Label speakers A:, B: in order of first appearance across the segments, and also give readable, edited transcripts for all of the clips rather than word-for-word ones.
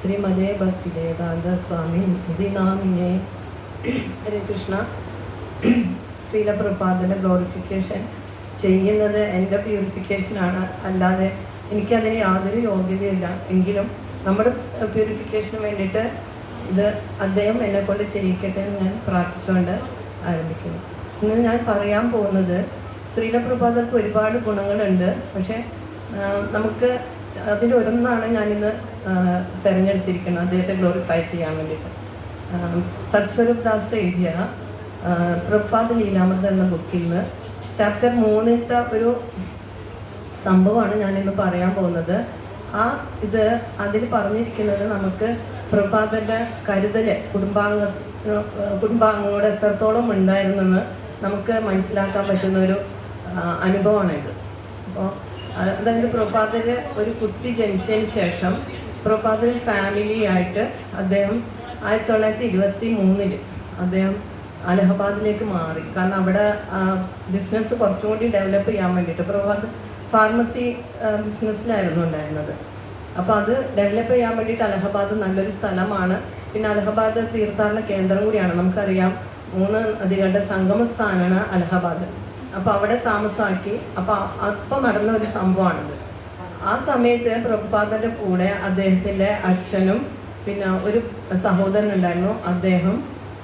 A: ശ്രീമതേ ഭക്തിവേദാന്ത സ്വാമി ഇതിനാമിനെ. ഹരേ Krishna. Srila പ്രഭാതൻ്റെ glorification ചെയ്യുന്നത് എൻ്റെ പ്യൂരിഫിക്കേഷനാണ്, അല്ലാതെ എനിക്കതിന് യാതൊരു യോഗ്യതയില്ല. എങ്കിലും നമ്മുടെ പ്യൂരിഫിക്കേഷന് വേണ്ടിയിട്ട് ഇത് അദ്ദേഹം എന്നെക്കൊണ്ട് ചെയ്യിക്കട്ടെ എന്ന് ഞാൻ പ്രാർത്ഥിച്ചുകൊണ്ട് ആരംഭിക്കുന്നു. ഇന്ന് ഞാൻ പറയാൻ പോകുന്നത് ശ്രീല പ്രഭാതർക്ക് ഒരുപാട് ഗുണങ്ങളുണ്ട്, പക്ഷേ നമുക്ക് അതിലൊരെണ്ണമാണ് ഞാനിന്ന് തിരഞ്ഞെടുത്തിരിക്കുന്നത്, അദ്ദേഹത്തെ ഗ്ലോറിഫൈ ചെയ്യാൻ വേണ്ടിയിട്ട്. സത്സ്വരൂപ് ദാസ് എഴുതിയ പ്രഭാത ലീലാമൃതം എന്ന ബുക്കിൽ നിന്ന് ചാപ്റ്റർ 3 ഒരു സംഭവമാണ് ഞാനിന്ന് പറയാൻ പോകുന്നത്. അതിൽ പറഞ്ഞിരിക്കുന്നത് നമുക്ക് പ്രഭാതൻ്റെ കരുതൽ കുടുംബാംഗങ്ങളോട് എത്രത്തോളം ഉണ്ടായിരുന്നെന്ന് നമുക്ക് മനസ്സിലാക്കാൻ പറ്റുന്ന ഒരു അനുഭവമാണിത്. അപ്പോൾ അതായത് പ്രഭാതൽ ഒരു കുട്ടി ജനിച്ചതിന് ശേഷം പ്രഭാതൽ ഫാമിലിയായിട്ട് അദ്ദേഹം 1923 അദ്ദേഹം അലഹബാദിലേക്ക് മാറി. കാരണം അവിടെ ബിസിനസ് കുറച്ചും കൂടി ഡെവലപ്പ് ചെയ്യാൻ വേണ്ടിയിട്ട് പ്രഭാത് ഫാർമസി ബിസിനസ്സിലായിരുന്നു ഉണ്ടായിരുന്നത്. അപ്പോൾ അത് ഡെവലപ്പ് ചെയ്യാൻ വേണ്ടിയിട്ട് അലഹബാദ് നല്ലൊരു സ്ഥലമാണ്. പിന്നെ അലഹബാദ് തീർത്ഥാടന കേന്ദ്രം കൂടിയാണ്. നമുക്കറിയാം 3 നദികളുടെ സംഗമ സ്ഥാനമാണ് അലഹബാദ്. അപ്പോൾ അവിടെ താമസമാക്കി. അപ്പോൾ നടന്ന ഒരു സംഭവമാണിത്. ആ സമയത്ത് പ്രഭുപാദൻ്റെ കൂടെ അദ്ദേഹത്തിൻ്റെ അച്ഛനും പിന്നെ ഒരു സഹോദരൻ ഉണ്ടായിരുന്നു, അദ്ദേഹം,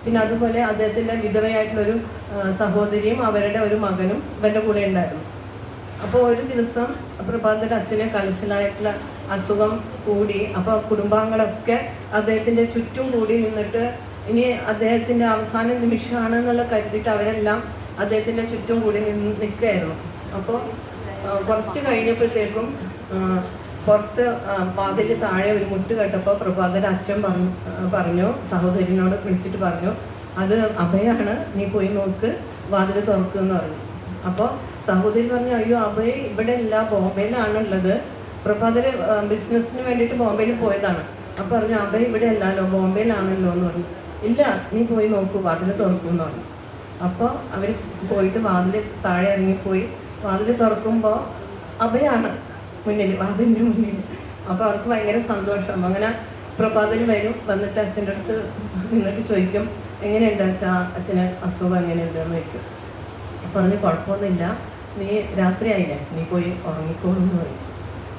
A: പിന്നെ അതുപോലെ അദ്ദേഹത്തിൻ്റെ വിധവയായിട്ടുള്ളൊരു സഹോദരിയും അവരുടെ ഒരു മകനും ഇവരുടെ കൂടെ ഉണ്ടായിരുന്നു. അപ്പോൾ ഒരു ദിവസം പ്രഭാതൻ്റെ അച്ഛന് കലശലായിട്ടുള്ള അസുഖം കൂടി. അപ്പോൾ കുടുംബാംഗങ്ങളൊക്കെ അദ്ദേഹത്തിൻ്റെ ചുറ്റും കൂടി നിന്നിട്ട് ഇനി അദ്ദേഹത്തിൻ്റെ അവസാന നിമിഷമാണെന്നുള്ള കരുതിയിട്ട് അവരെല്ലാം അദ്ദേഹത്തിൻ്റെ ചുറ്റും കൂടി നിൽക്കുകയായിരുന്നു. അപ്പോൾ കുറച്ച് കഴിഞ്ഞപ്പോഴത്തേക്കും പുറത്ത് വാതിൽ താഴെ ഒരു മുട്ട് കേട്ടപ്പോൾ പ്രഭാതൻ്റെ അച്ഛൻ പറഞ്ഞു സഹോദരനോട് വിളിച്ചിട്ട് പറഞ്ഞു, അത് അഭയാണ്, നീ പോയി നോക്ക്, വാതിൽ തുറക്കുമെന്ന് പറഞ്ഞു. അപ്പോൾ സഹോദരി പറഞ്ഞു, അയ്യോ അഭയ ഇവിടെ ഇല്ല, ബോംബെയിലാണുള്ളത്. പ്രഭാതര് ബിസിനസ്സിന് വേണ്ടിയിട്ട് ബോംബെയിൽ പോയതാണ്. അപ്പോൾ പറഞ്ഞു, അഭയ ഇവിടെ അല്ലല്ലോ, ബോംബെയിലാണല്ലോ എന്ന് പറഞ്ഞു. ഇല്ല, നീ പോയി നോക്കൂ, വാതിൽ തുറക്കുമെന്ന് പറഞ്ഞു. അപ്പോൾ അവർ പോയിട്ട് വാതിൽ താഴെ ഇറങ്ങിപ്പോയി. വാതിൽ തുറക്കുമ്പോൾ അഭയാണ് മുന്നിൽ, വാതിലിൻ്റെ മുന്നിൽ. അപ്പോൾ അവർക്ക് ഭയങ്കര സന്തോഷം. അങ്ങനെ പ്രഭാതന് വന്നിട്ട് അച്ഛൻ്റെ അടുത്ത് നിന്നിട്ട് ചോദിക്കും, എങ്ങനെയുണ്ട് അച്ഛാ, അച്ഛന് അസുഖം എങ്ങനെയുണ്ടെന്ന് ചോദിക്കും. അപ്പോൾ പറഞ്ഞ് കുഴപ്പമൊന്നുമില്ല, നീ രാത്രിയായില്ലേ, നീ പോയി ഉറങ്ങിക്കോളൂ എന്ന് പറയും.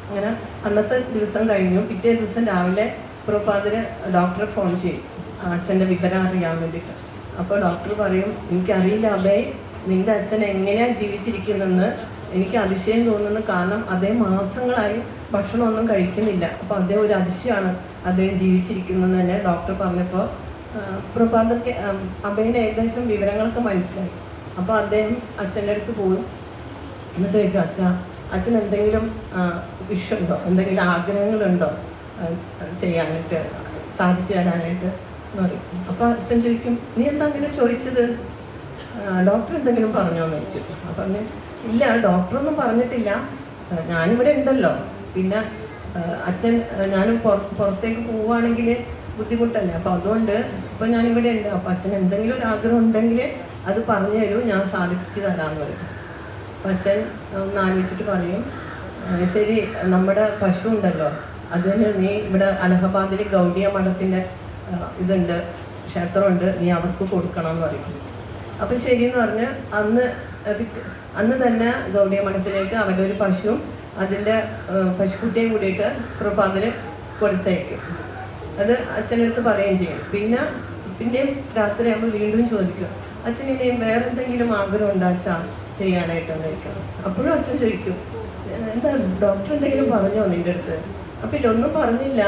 A: അങ്ങനെ അന്നത്തെ ദിവസം കഴിഞ്ഞു. പിറ്റേ ദിവസം രാവിലെ പ്രഭാതന് ഡോക്ടറെ ഫോൺ ചെയ്യും അച്ഛൻ്റെ വിവരം അറിയാൻ വേണ്ടിയിട്ട്. അപ്പോൾ ഡോക്ടർ പറയും, എനിക്കറിയില്ല അഭയ്, നിൻ്റെ അച്ഛൻ എങ്ങനെയാണ് ജീവിച്ചിരിക്കുന്നതെന്ന് എനിക്ക് അതിശയം തോന്നുന്നു. കാരണം അദ്ദേഹം മാസങ്ങളായി ഭക്ഷണമൊന്നും കഴിക്കുന്നില്ല. അപ്പോൾ അദ്ദേഹം ഒരു അതിശയമാണ് അദ്ദേഹം ജീവിച്ചിരിക്കുന്നതെന്ന് തന്നെ ഡോക്ടർ പറഞ്ഞപ്പോൾ പ്രഭാതಕ್ಕೆ അഭയന് ഏകദേശം വിവരങ്ങളൊക്കെ മനസ്സിലായി. അപ്പോൾ അദ്ദേഹം അച്ഛൻ്റെ അടുത്ത് പോകും. എന്നിട്ട് ചോദിക്കും, അച്ഛൻ എന്തെങ്കിലും വിഷുണ്ടോ, എന്തെങ്കിലും ആഗ്രഹങ്ങളുണ്ടോ ചെയ്യാനായിട്ട്, സാധിച്ചു തരാനായിട്ട് എന്ന് പറയും. അപ്പോൾ അച്ഛൻ ചോദിക്കും, നീ എന്താ അങ്ങനെ ചോദിച്ചത്, ഡോക്ടർ എന്തെങ്കിലും പറഞ്ഞോന്ന് ചോദിച്ചു. അപ്പം പറഞ്ഞു, ഇല്ല ഡോക്ടറൊന്നും പറഞ്ഞിട്ടില്ല, ഞാനിവിടെ ഉണ്ടല്ലോ. പിന്നെ അച്ഛൻ ഞാൻ പുറത്തേക്ക് പോവുകയാണെങ്കിൽ ബുദ്ധിമുട്ടല്ലേ, അപ്പോൾ അതുകൊണ്ട് ഇപ്പോൾ ഞാനിവിടെ ഉണ്ട്. അപ്പോൾ അച്ഛൻ എന്തെങ്കിലും ഒരു ആഗ്രഹം ഉണ്ടെങ്കിൽ അത് പറഞ്ഞു തരൂ, ഞാൻ സാധിച്ചു തരാമെന്ന് പറയും. അപ്പം അച്ഛൻ ഒന്ന് ആലോചിച്ചിട്ട് പറയും, ശരി, നമ്മുടെ പശു ഉണ്ടല്ലോ, അതിന് നീ ഇവിടെ അലഹബാദിൽ ഗൗഡിയ മഠത്തിൻ്റെ ഇതുണ്ട്, ക്ഷേത്രമുണ്ട്, നീ അവർക്ക് കൊടുക്കണം എന്ന് പറയും. അപ്പം ശരിയെന്ന് പറഞ്ഞ് അന്ന് തന്നെ ഗൗഡിയ മഠത്തിലേക്ക് അവരുടെ ഒരു പശുവും അതിൻ്റെ പശുക്കുട്ടിയും കൂടിയിട്ട് പ്രഭാതന് കൊടുത്തയക്കും. അത് അച്ഛനടുത്ത് പറയുകയും ചെയ്യും. പിന്നെയും രാത്രിയാകുമ്പോൾ വീണ്ടും ചോദിക്കും, അച്ഛൻ ഇനി വേറെ എന്തെങ്കിലും ആഗ്രഹം ഉണ്ടോ അച്ഛാ ചെയ്യാനായിട്ടെന്ന് ചോദിക്കണം. അപ്പോഴും അച്ഛൻ ചോദിക്കും, എന്താ ഡോക്ടർ എന്തെങ്കിലും പറഞ്ഞോ നിൻ്റെ അടുത്ത്? അപ്പം ഇതൊന്നും പറഞ്ഞില്ല,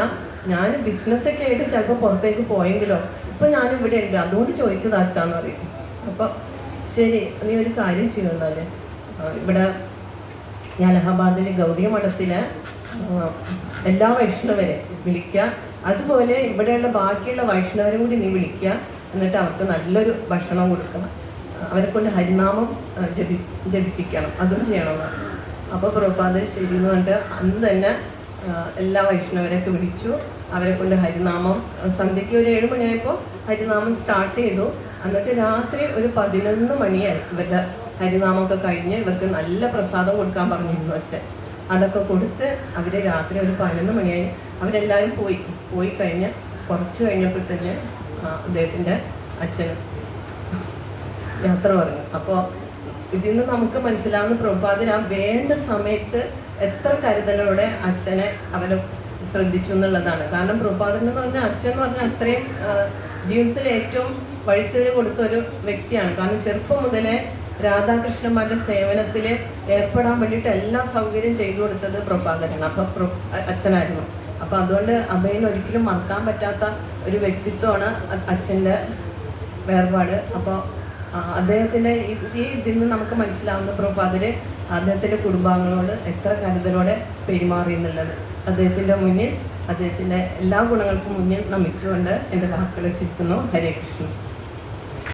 A: ഞാൻ ബിസിനസ്സൊക്കെ ആയിട്ട് ചിലപ്പോൾ പുറത്തേക്ക് പോയെങ്കിലോ, ഇപ്പം ഞാനിവിടെ ഉണ്ട്, അതുകൊണ്ട് ചോദിച്ചത് അച്ഛാന്ന് പറയും. അപ്പോൾ ശരി, നീ ഒരു കാര്യം ചെയ്യുന്നല്ലേ, ഇവിടെ അലഹബാദിൽ ഗൗഡിയ മഠത്തിൽ എല്ലാ വൈഷ്ണവരെ വിളിക്കുക, അതുപോലെ ഇവിടെയുള്ള ബാക്കിയുള്ള വൈഷ്ണവരും കൂടി നീ വിളിക്കുക, എന്നിട്ട് അവർക്ക് നല്ലൊരു ഭക്ഷണം കൊടുക്കണം, അവരെ കൊണ്ട് ഹരിനാമം ജപിപ്പിക്കണം, അതും ചെയ്യണമെന്നാണ്. അപ്പോൾ പ്രഭാതൽ ശരി എന്ന് പറഞ്ഞിട്ട് അന്ന് തന്നെ എല്ലാ വൈഷ്ണവരെയൊക്കെ വിളിച്ചു. അവരെ കൊണ്ട് ഹരിനാമം സന്ധ്യയ്ക്ക് ഒരു 7 മണിയായപ്പോൾ ഹരിനാമം സ്റ്റാർട്ട് ചെയ്തു. എന്നിട്ട് രാത്രി ഒരു 11 മണിയായി ഇവരുടെ ഹരിനാമമൊക്കെ കഴിഞ്ഞ് ഇവർക്ക് നല്ല പ്രസാദം കൊടുക്കാൻ പറഞ്ഞിരുന്നു അച്ഛൻ. അതൊക്കെ കൊടുത്ത് അവർ രാത്രി ഒരു 11 മണിയായി അവരെല്ലാവരും പോയി കഴിഞ്ഞ് കുറച്ച് കഴിഞ്ഞപ്പോൾ തന്നെ അദ്ദേഹത്തിൻ്റെ അച്ഛൻ യാത്ര പറഞ്ഞു. അപ്പോൾ ഇതിൽ നിന്ന് നമുക്ക് മനസ്സിലാവുന്ന പ്രഭുപാദൻ ആ വേണ്ട സമയത്ത് എത്ര കരുതലോടെ അച്ഛനെ അവർ ശ്രദ്ധിച്ചു എന്നുള്ളതാണ്. കാരണം പ്രഭുപാദൻ എന്ന് പറഞ്ഞാൽ അച്ഛൻ എന്ന് പറഞ്ഞാൽ അത്രയും ജീവിതത്തിൽ ഏറ്റവും വഴിത്തിരിവ് കൊടുത്ത ഒരു വ്യക്തിയാണ്. കാരണം ചെറുപ്പം മുതലേ രാധാകൃഷ്ണന്മാരുടെ സേവനത്തിൽ ഏർപ്പെടാൻ വേണ്ടിയിട്ട് എല്ലാ സൗകര്യം ചെയ്തു കൊടുത്തത് പ്രഭുപാദനാണ്. അപ്പോൾ അച്ഛനായിരുന്നു. അപ്പോൾ അതുകൊണ്ട് അഭയന് ഒരിക്കലും മറക്കാൻ പറ്റാത്ത ഒരു വ്യക്തിത്വമാണ് അച്ഛൻ്റെ വേർപാട്. അപ്പോൾ അദ്ദേഹത്തിൻ്റെ ഈ ഇതിൽ നിന്ന് നമുക്ക് മനസ്സിലാവുന്ന പ്രഭുപാദര് അദ്ദേഹത്തിൻ്റെ കുടുംബാംഗങ്ങളോട് എത്ര കരുതലോടെ പെരുമാറി എന്നുള്ളത്. അദ്ദേഹത്തിൻ്റെ മുന്നിൽ അദ്ദേഹത്തിൻ്റെ എല്ലാ ഗുണങ്ങൾക്കും മുന്നിൽ നമിച്ചുകൊണ്ട് എൻ്റെ വാക്കുകൾ ചുരുക്കുന്നു. ഹരേ കൃഷ്ണ.